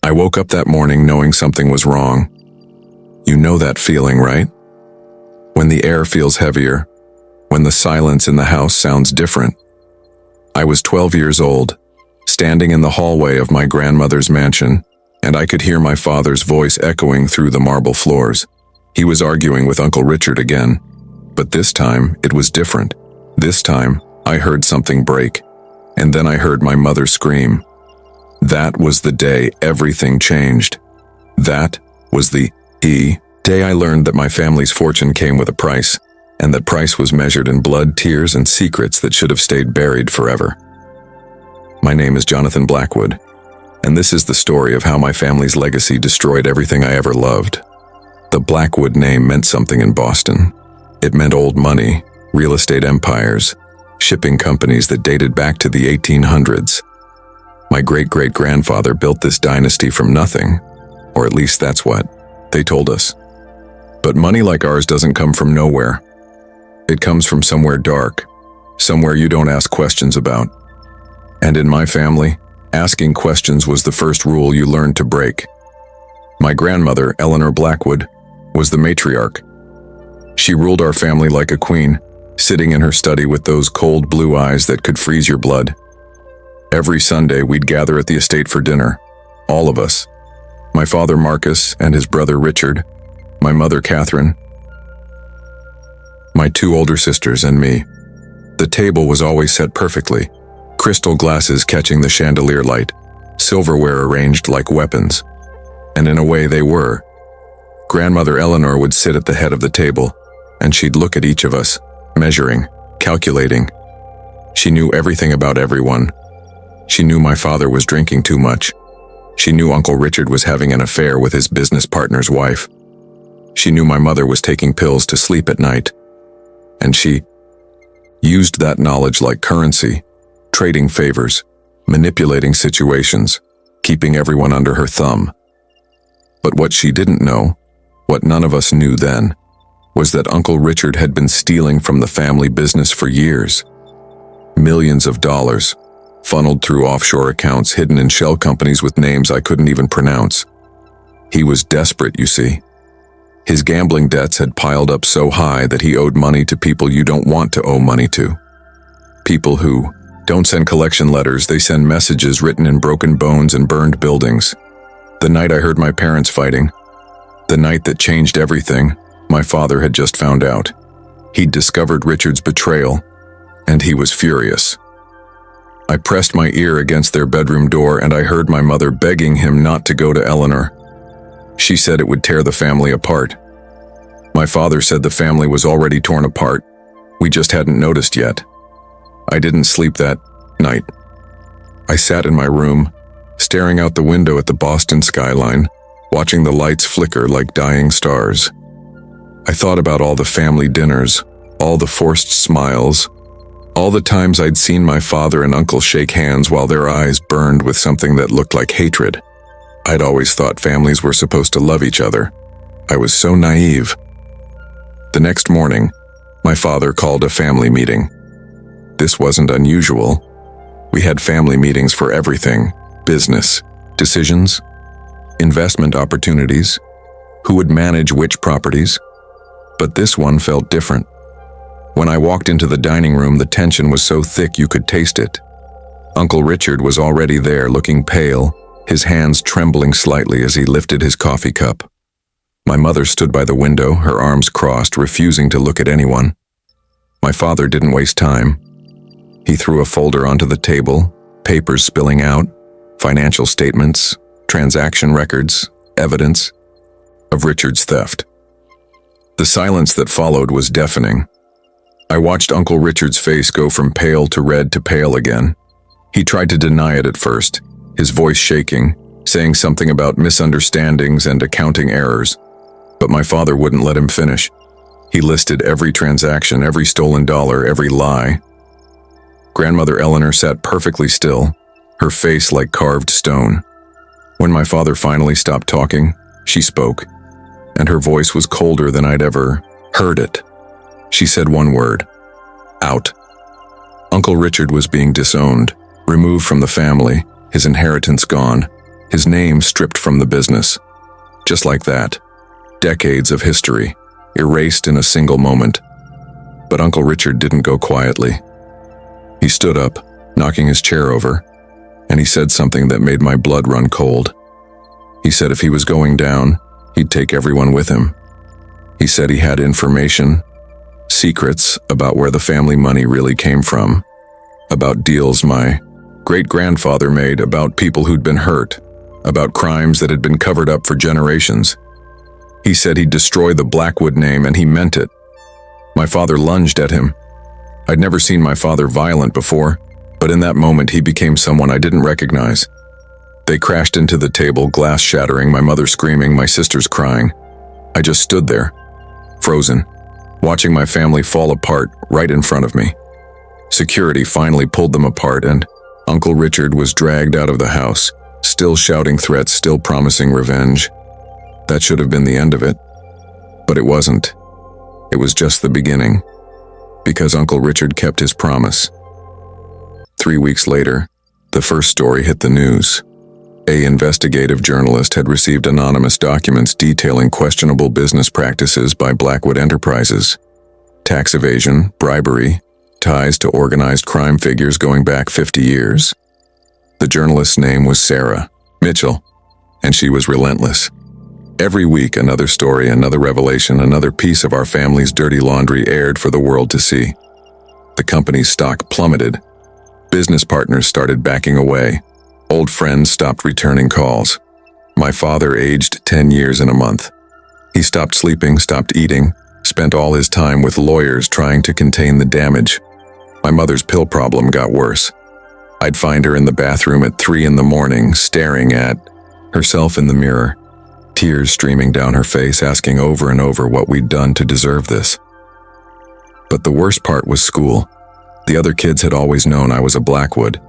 I woke up that morning knowing something was wrong. You know that feeling, right? When the air feels heavier, when the silence in the house sounds different. I was 12 years old, standing in the hallway of my grandmother's mansion, and I could hear my father's voice echoing through the marble floors. He was arguing with Uncle Richard again, but this time it was different. This time I heard something break, and then I heard my mother scream. That was the day everything changed. That was the day I learned that my family's fortune came with a price, and that price was measured in blood, tears, and secrets that should have stayed buried forever. My name is Jonathan Blackwood, and this is the story of how my family's legacy destroyed everything I ever loved. The Blackwood name meant something in Boston. It meant old money, real estate empires, shipping companies that dated back to the 1800s. My great-great-grandfather built this dynasty from nothing, or at least that's what they told us. But money like ours doesn't come from nowhere. It comes from somewhere dark, somewhere you don't ask questions about. And in my family, asking questions was the first rule you learned to break. My grandmother, Eleanor Blackwood, was the matriarch. She ruled our family like a queen, sitting in her study with those cold blue eyes that could freeze your blood. Every Sunday, we'd gather at the estate for dinner, all of us. My father Marcus and his brother Richard, my mother Catherine, my two older sisters and me. The table was always set perfectly, crystal glasses catching the chandelier light, silverware arranged like weapons. And in a way they were. Grandmother Eleanor would sit at the head of the table, and she'd look at each of us, measuring, calculating. She knew everything about everyone. She knew my father was drinking too much. She knew Uncle Richard was having an affair with his business partner's wife. She knew my mother was taking pills to sleep at night. And she used that knowledge like currency, trading favors, manipulating situations, keeping everyone under her thumb. But what she didn't know, what none of us knew then, was that Uncle Richard had been stealing from the family business for years. Millions of dollars, funneled through offshore accounts hidden in shell companies with names I couldn't even pronounce. He was desperate, you see. His gambling debts had piled up so high that he owed money to people you don't want to owe money to. People who don't send collection letters, they send messages written in broken bones and burned buildings. The night I heard my parents fighting, the night that changed everything, my father had just found out. He'd discovered Richard's betrayal, and he was furious. I pressed my ear against their bedroom door and I heard my mother begging him not to go to Eleanor. She said it would tear the family apart. My father said the family was already torn apart. We just hadn't noticed yet. I didn't sleep that night. I sat in my room, staring out the window at the Boston skyline, watching the lights flicker like dying stars. I thought about all the family dinners, all the forced smiles, all the times I'd seen my father and uncle shake hands while their eyes burned with something that looked like hatred. I'd always thought families were supposed to love each other. I was so naive. The next morning, my father called a family meeting. This wasn't unusual. We had family meetings for everything: business, decisions, investment opportunities, who would manage which properties. But this one felt different. When I walked into the dining room, the tension was so thick you could taste it. Uncle Richard was already there, looking pale, his hands trembling slightly as he lifted his coffee cup. My mother stood by the window, her arms crossed, refusing to look at anyone. My father didn't waste time. He threw a folder onto the table, papers spilling out, financial statements, transaction records, evidence of Richard's theft. The silence that followed was deafening. I watched Uncle Richard's face go from pale to red to pale again. He tried to deny it at first, his voice shaking, saying something about misunderstandings and accounting errors. But my father wouldn't let him finish. He listed every transaction, every stolen dollar, every lie. Grandmother Eleanor sat perfectly still, her face like carved stone. When my father finally stopped talking, she spoke, and her voice was colder than I'd ever heard it. She said one word: out. Uncle Richard was being disowned, removed from the family, his inheritance gone. His name stripped from the business. Just like that. Decades of history, erased in a single moment. But Uncle Richard didn't go quietly. He stood up, knocking his chair over, and he said something that made my blood run cold. He said if he was going down, he'd take everyone with him. He said he had information, secrets about where the family money really came from, about deals my great-grandfather made, about people who'd been hurt, about crimes that had been covered up for generations. He said he'd destroy the Blackwood name, and he meant it. My father lunged at him. I'd never seen my father violent before, but in that moment he became someone I didn't recognize. They crashed into the table, glass shattering, my mother screaming, my sisters crying. I just stood there, frozen, watching my family fall apart right in front of me. Security finally pulled them apart, and Uncle Richard was dragged out of the house, still shouting threats, still promising revenge. That should have been the end of it, but it wasn't. It was just the beginning, because Uncle Richard kept his promise. 3 weeks later, the first story hit the news. An investigative journalist had received anonymous documents detailing questionable business practices by Blackwood Enterprises. Tax evasion, bribery, ties to organized crime figures going back 50 years. The journalist's name was Sarah Mitchell, and she was relentless. Every week, another story, another revelation, another piece of our family's dirty laundry aired for the world to see. The company's stock plummeted. Business partners started backing away. Old friends stopped returning calls. My father aged 10 years in a month. He stopped sleeping, stopped eating, spent all his time with lawyers trying to contain the damage. My mother's pill problem got worse. I'd find her in the bathroom at 3 a.m, staring at herself in the mirror, tears streaming down her face, asking over and over what we'd done to deserve this. But the worst part was school. The other kids had always known I was a Blackwood,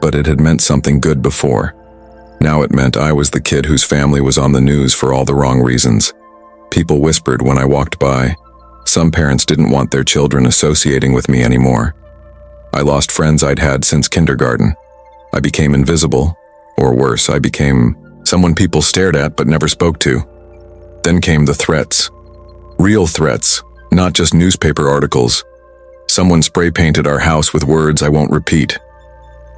but it had meant something good before. Now it meant I was the kid whose family was on the news for all the wrong reasons. People whispered when I walked by. Some parents didn't want their children associating with me anymore. I lost friends I'd had since kindergarten. I became invisible, or worse, I became someone people stared at but never spoke to. Then came the threats. Real threats, not just newspaper articles. Someone spray-painted our house with words I won't repeat.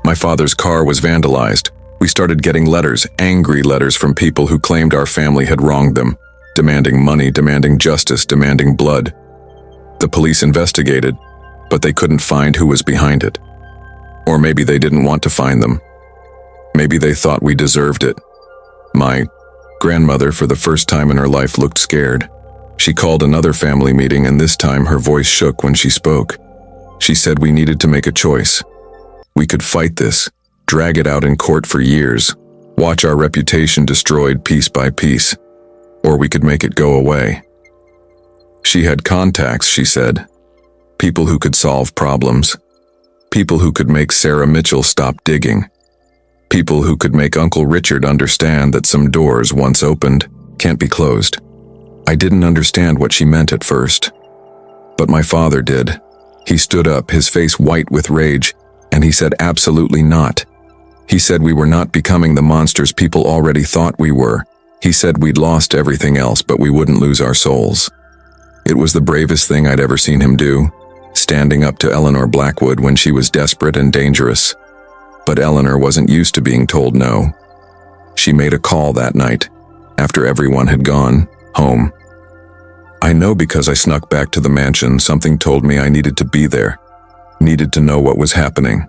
My father's car was vandalized. We started getting letters, angry letters from people who claimed our family had wronged them, demanding money, demanding justice, demanding blood. The police investigated, but they couldn't find who was behind it. Or maybe they didn't want to find them. Maybe they thought we deserved it. My grandmother, for the first time in her life, looked scared. She called another family meeting, and this time her voice shook when she spoke. She said we needed to make a choice. We could fight this, drag it out in court for years, watch our reputation destroyed piece by piece, or we could make it go away. She had contacts, she said. People who could solve problems. People who could make Sarah Mitchell stop digging. People who could make Uncle Richard understand that some doors, once opened, can't be closed. I didn't understand what she meant at first, but my father did. He stood up, his face white with rage, and he said absolutely not. He said we were not becoming the monsters people already thought we were. He said we'd lost everything else, but we wouldn't lose our souls. It was the bravest thing I'd ever seen him do, standing up to Eleanor Blackwood when she was desperate and dangerous. But Eleanor wasn't used to being told no. She made a call that night, after everyone had gone home. I know because I snuck back to the mansion, something told me I needed to be there, needed to know what was happening.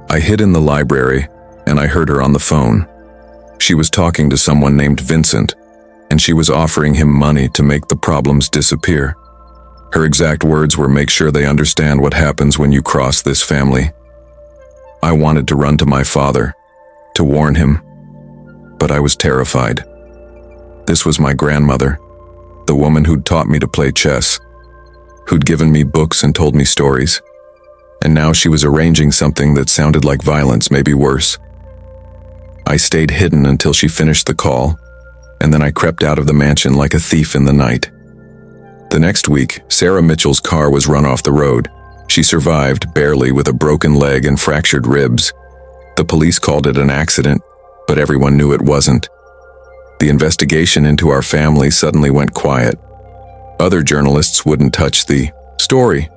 I hid in the library, and I heard her on the phone. She was talking to someone named Vincent, and she was offering him money to make the problems disappear. Her exact words were, "Make sure they understand what happens when you cross this family." I wanted to run to my father, to warn him, but I was terrified. This was my grandmother, the woman who'd taught me to play chess, who'd given me books and told me stories, and now she was arranging something that sounded like violence, maybe worse. I stayed hidden until she finished the call, and then I crept out of the mansion like a thief in the night. The next week, Sarah Mitchell's car was run off the road. She survived, barely, with a broken leg and fractured ribs. The police called it an accident, but everyone knew it wasn't. The investigation into our family suddenly went quiet. Other journalists wouldn't touch the story.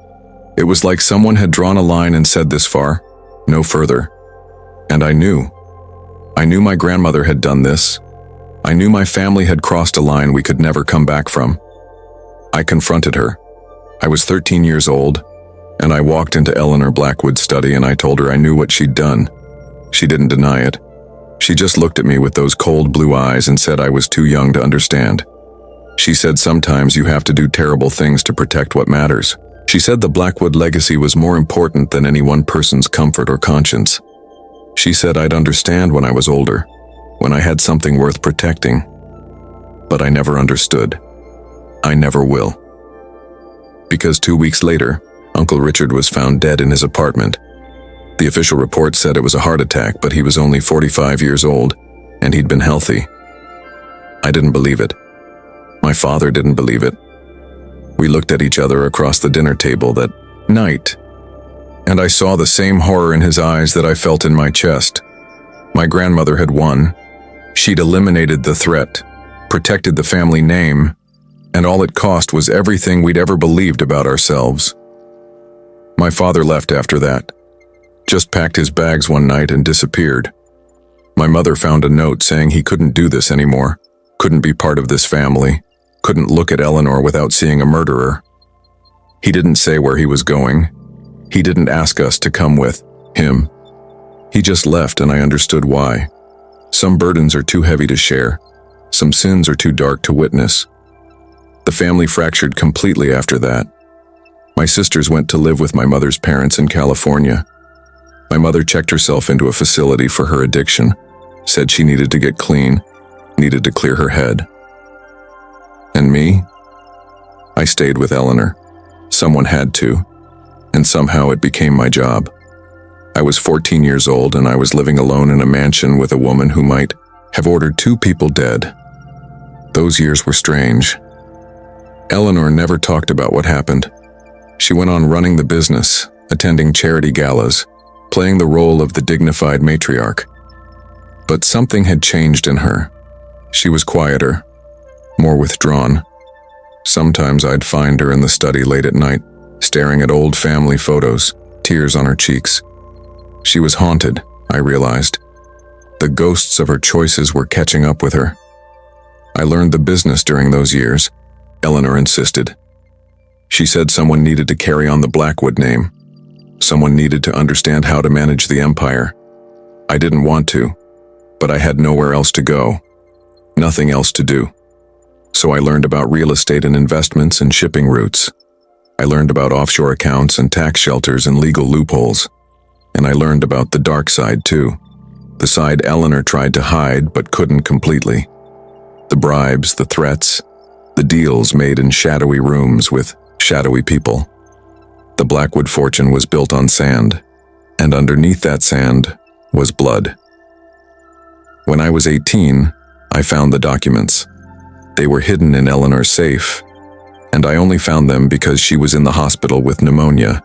It was like someone had drawn a line and said this far, no further. And I knew. I knew my grandmother had done this. I knew my family had crossed a line we could never come back from. I confronted her. I was 13 years old, and I walked into Eleanor Blackwood's study and I told her I knew what she'd done. She didn't deny it. She just looked at me with those cold blue eyes and said I was too young to understand. She said sometimes you have to do terrible things to protect what matters. She said the Blackwood legacy was more important than any one person's comfort or conscience. She said I'd understand when I was older, when I had something worth protecting. But I never understood. I never will. Because 2 weeks later, Uncle Richard was found dead in his apartment. The official report said it was a heart attack, but he was only 45 years old, and he'd been healthy. I didn't believe it. My father didn't believe it. We looked at each other across the dinner table that night, and I saw the same horror in his eyes that I felt in my chest. My grandmother had won. She'd eliminated the threat, protected the family name, and all it cost was everything we'd ever believed about ourselves. My father left after that. Just packed his bags one night and disappeared. My mother found a note saying he couldn't do this anymore, couldn't be part of this family, couldn't look at Eleanor without seeing a murderer. He didn't say where he was going. He didn't ask us to come with him. He just left, and I understood why. Some burdens are too heavy to share. Some sins are too dark to witness. The family fractured completely after that. My sisters went to live with my mother's parents in California. My mother checked herself into a facility for her addiction, said she needed to get clean, needed to clear her head. And me? I stayed with Eleanor. Someone had to, and somehow it became my job. I was 14 years old and I was living alone in a mansion with a woman who might have ordered 2 people dead. Those years were strange. Eleanor never talked about what happened. She went on running the business, attending charity galas, playing the role of the dignified matriarch. But something had changed in her. She was quieter, more withdrawn. Sometimes I'd find her in the study late at night, staring at old family photos, tears on her cheeks. She was haunted, I realized. The ghosts of her choices were catching up with her. I learned the business during those years, Eleanor insisted. She said someone needed to carry on the Blackwood name. Someone needed to understand how to manage the empire. I didn't want to, but I had nowhere else to go. Nothing else to do. So I learned about real estate and investments and shipping routes. I learned about offshore accounts and tax shelters and legal loopholes. And I learned about the dark side too. The side Eleanor tried to hide but couldn't completely. The bribes, the threats, the deals made in shadowy rooms with shadowy people. The Blackwood fortune was built on sand, and underneath that sand was blood. When I was 18, I found the documents. They were hidden in Eleanor's safe, and I only found them because she was in the hospital with pneumonia,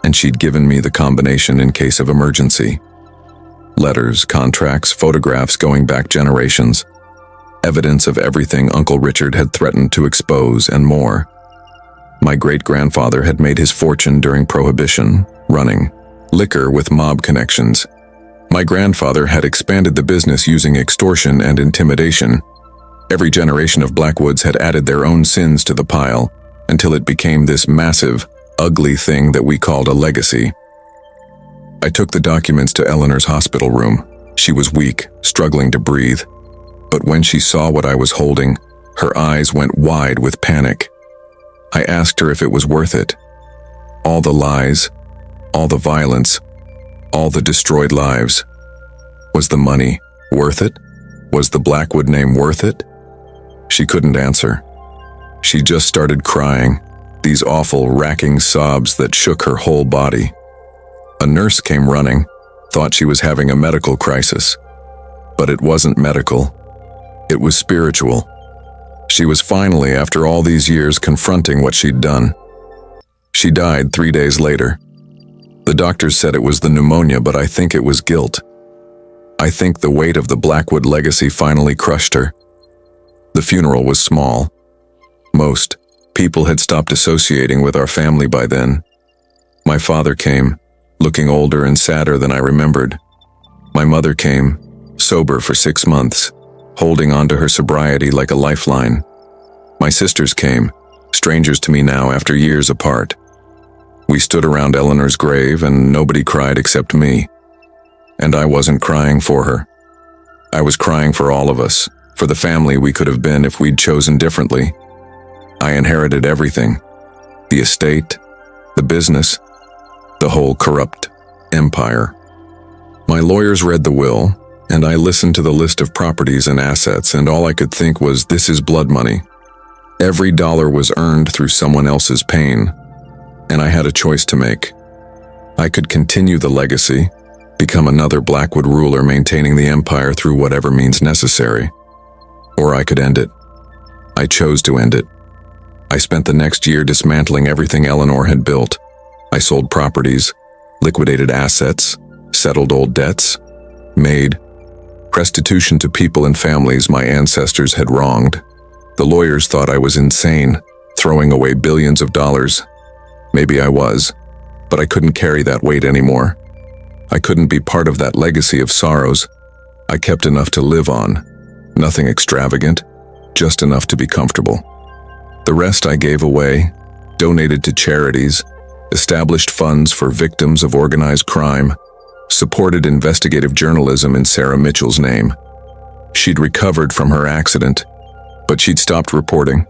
and she'd given me the combination in case of emergency. Letters, contracts, photographs going back generations, evidence of everything Uncle Richard had threatened to expose and more. My great-grandfather had made his fortune during Prohibition, running liquor with mob connections. My grandfather had expanded the business using extortion and intimidation. Every generation of Blackwoods had added their own sins to the pile until it became this massive, ugly thing that we called a legacy. I took the documents to Eleanor's hospital room. She was weak, struggling to breathe. But when she saw what I was holding, her eyes went wide with panic. I asked her if it was worth it. All the lies, all the violence, all the destroyed lives. Was the money worth it? Was the Blackwood name worth it? She couldn't answer. She just started crying, these awful, racking sobs that shook her whole body. A nurse came running, thought she was having a medical crisis. But it wasn't medical. It was spiritual. She was finally, after all these years, confronting what she'd done. She died 3 days later. The doctors said it was the pneumonia, but I think it was guilt. I think the weight of the Blackwood legacy finally crushed her. The funeral was small. Most people had stopped associating with our family by then. My father came, looking older and sadder than I remembered. My mother came, sober for 6 months, holding on to her sobriety like a lifeline. My sisters came, strangers to me now after years apart. We stood around Eleanor's grave and nobody cried except me. And I wasn't crying for her. I was crying for all of us, for the family we could have been if we'd chosen differently. I inherited everything. The estate, the business, the whole corrupt empire. My lawyers read the will, and I listened to the list of properties and assets, and all I could think was, this is blood money. Every dollar was earned through someone else's pain, and I had a choice to make. I could continue the legacy, become another Blackwood ruler maintaining the empire through whatever means necessary. Or I could end it. I chose to end it. I spent the next year dismantling everything Eleanor had built. I sold properties, liquidated assets, settled old debts, made restitution to people and families my ancestors had wronged. The lawyers thought I was insane, throwing away billions of dollars. Maybe I was, but I couldn't carry that weight anymore. I couldn't be part of that legacy of sorrows. I kept enough to live on. Nothing extravagant, just enough to be comfortable. The rest I gave away, donated to charities, established funds for victims of organized crime, supported investigative journalism in Sarah Mitchell's name. She'd recovered from her accident, but she'd stopped reporting.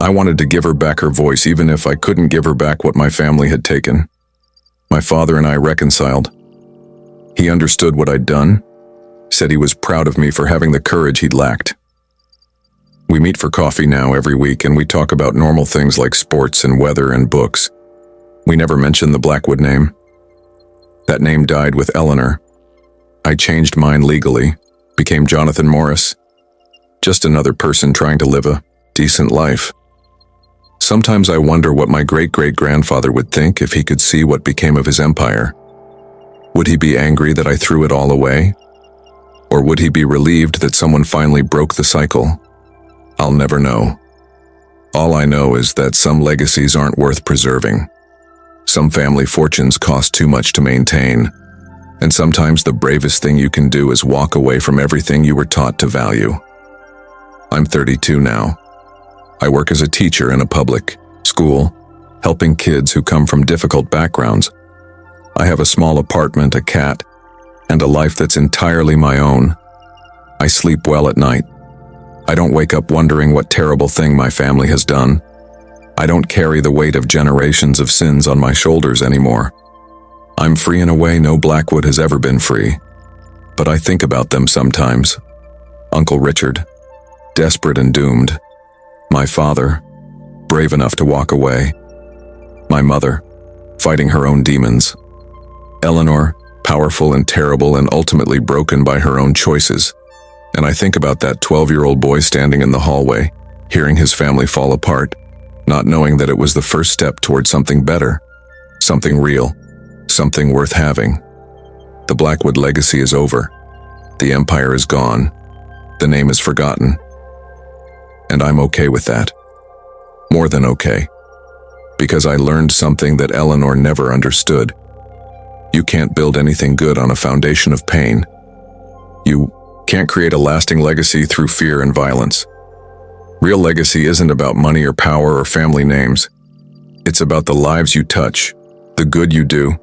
I wanted to give her back her voice even if I couldn't give her back what my family had taken. My father and I reconciled. He understood what I'd done, said he was proud of me for having the courage he'd lacked. We meet for coffee now every week and we talk about normal things like sports and weather and books. We never mention the Blackwood name. That name died with Eleanor. I changed mine legally, became Jonathan Morris. Just another person trying to live a decent life. Sometimes I wonder what my great-great-grandfather would think if he could see what became of his empire. Would he be angry that I threw it all away? Or would he be relieved that someone finally broke the cycle? I'll never know. All I know is that some legacies aren't worth preserving. Some family fortunes cost too much to maintain, and sometimes the bravest thing you can do is walk away from everything you were taught to value. I'm 32 now. I work as a teacher in a public school, helping kids who come from difficult backgrounds. I have a small apartment, a cat, and a life that's entirely my own. I sleep well at night. I don't wake up wondering what terrible thing my family has done. I don't carry the weight of generations of sins on my shoulders anymore. I'm free in a way no Blackwood has ever been free. But I think about them sometimes. Uncle Richard, desperate and doomed. My father, brave enough to walk away. My mother, fighting her own demons. Eleanor, powerful and terrible and ultimately broken by her own choices. And I think about that 12-year-old boy standing in the hallway, hearing his family fall apart, not knowing that it was the first step toward something better, something real, something worth having. The Blackwood legacy is over. The empire is gone. The name is forgotten. And I'm okay with that. More than okay. Because I learned something that Eleanor never understood. You can't build anything good on a foundation of pain. You can't create a lasting legacy through fear and violence. Real legacy isn't about money or power or family names. It's about the lives you touch, the good you do,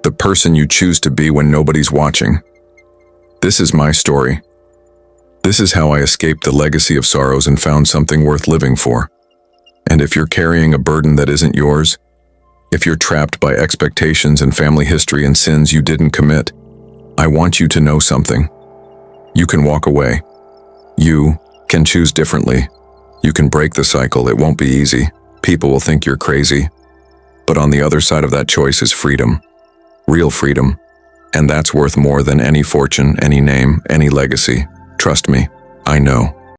the person you choose to be when nobody's watching. This is my story. This is how I escaped the legacy of sorrows and found something worth living for. And if you're carrying a burden that isn't yours, if you're trapped by expectations and family history and sins you didn't commit, I want you to know something. You can walk away. You can choose differently. You can break the cycle. It won't be easy. People will think you're crazy. But on the other side of that choice is freedom. Real freedom. And that's worth more than any fortune, any name, any legacy. Trust me, I know.